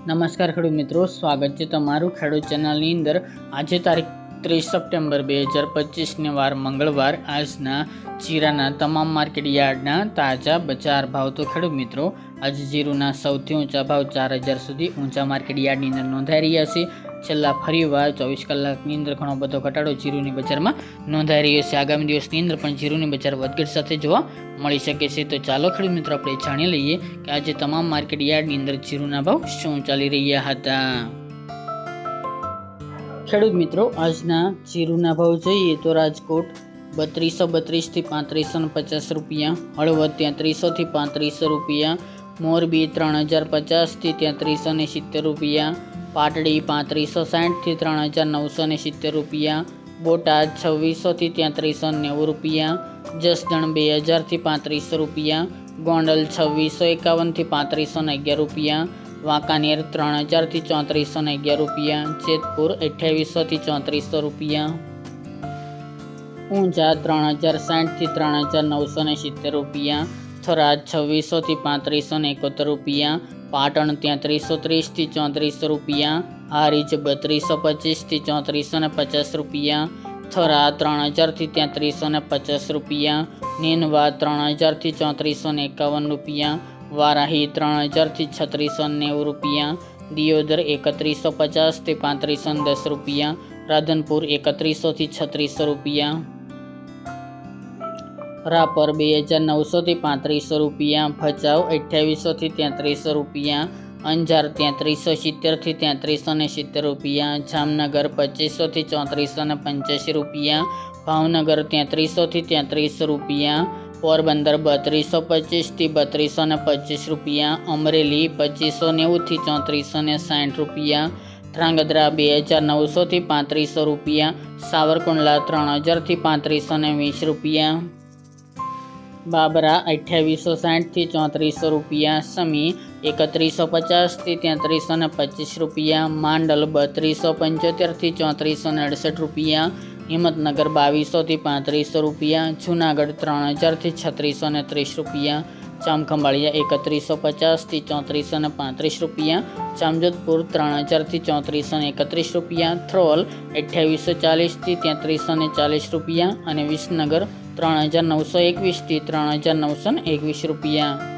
નમસ્કાર ખેડૂત મિત્રો, સ્વાગત છે તમારું ખેડૂત ચેનલની અંદર। આજે તારીખ 30 સપ્ટેમ્બર 2025ને વાર મંગળવાર। આજના જીરાના તમામ માર્કેટ યાર્ડના તાજા બજાર ભાવ તો ખેડૂત મિત્રો આજે જીરુના સૌથી ઊંચા ભાવ 4000 સુધી ઊંચા માર્કેટ યાર્ડની અંદર નોંધાઈ રહ્યા છે। છેલ્લા ફરીવાર 24 કલાકની અંદર ઘણો બધો ઘટાડો જીરુની બજારમાં નોંધાઈ રહ્યો છે। આગામી દિવસની અંદર પણ જીરુની બજાર વધઘટ સાથે જોવા મળી શકે છે। તો ચાલો ખેડૂત મિત્રો આપણે જાણી લઈએ કે આજે તમામ માર્કેટ યાર્ડની અંદર જીરુના ભાવ શું ચાલી રહ્યા હતા। ખેડૂત મિત્રો આજના જીરુના ભાવ જોઈએ તો રાજકોટ 3232 થી 3550 રૂપિયા, હળવદ 3300 થી 3500 રૂપિયા, મોરબી 3050 થી 3370 રૂપિયા, પાટડી 3560 થી 3970 રૂપિયા, બોટાદ 2600 થી 3390 રૂપિયા, જસદણ 2000 થી 3500 રૂપિયા, ગોંડલ 2651 થી 3511 રૂપિયા, વાંકાનેર 3000 થી 3411 રૂપિયા, જેતપુર 2800 થી 3400 રૂપિયા, ઊંઝા 3060 થી 3970 રૂપિયા, થરાદ 2600 થી 3571 રૂપિયા, પાટણ 3330 થી 3400 રૂપિયા, હારીજ 3225 થી 3450 રૂપિયા, થરા 3000 થી 3350 રૂપિયા, નેનવા 3000 થી 3451 રૂપિયા, વારાહી 3000 થી 3690 રૂપિયા, દિયોદર 3150 થી 3510 રૂપિયા, રાધનપુર 3100 થી 3600 રૂપિયા, રાપર 2900 થી 3500 રૂપિયા, ભચાઉ 2800 થી 3300 રૂપિયા, અંજાર 3370 થી 3370 રૂપિયા, જામનગર 2500 થી 3485 રૂપિયા, ભાવનગર 3300 થી 3300 રૂપિયા, પોરબંદર 3225 થી 3225 રૂપિયા, અમરેલી 2590 થી 3460 રૂપિયા, ધ્રાંગધ્રા 2900 થી 3500 રૂપિયા, સાવરકુંડલા 3000 થી 3520 રૂપિયા, બાબરા 2860 થી 3400 રૂપિયા, સમી 3150 થી 3325 રૂપિયા, માંડલ 3275 થી 3468 રૂપિયા, હિંમતનગર 2200 થી 3500 રૂપિયા, જૂનાગઢ 3000 થી 3630 રૂપિયા, જામખંભાળિયા 3150 થી 3435 રૂપિયા, જામજોધપુર 3000 થી 3431 રૂપિયા, થ્રોલ 2840 થી 3340 રૂપિયા અને વિસનગર 3921 થી 3921 રૂપિયા।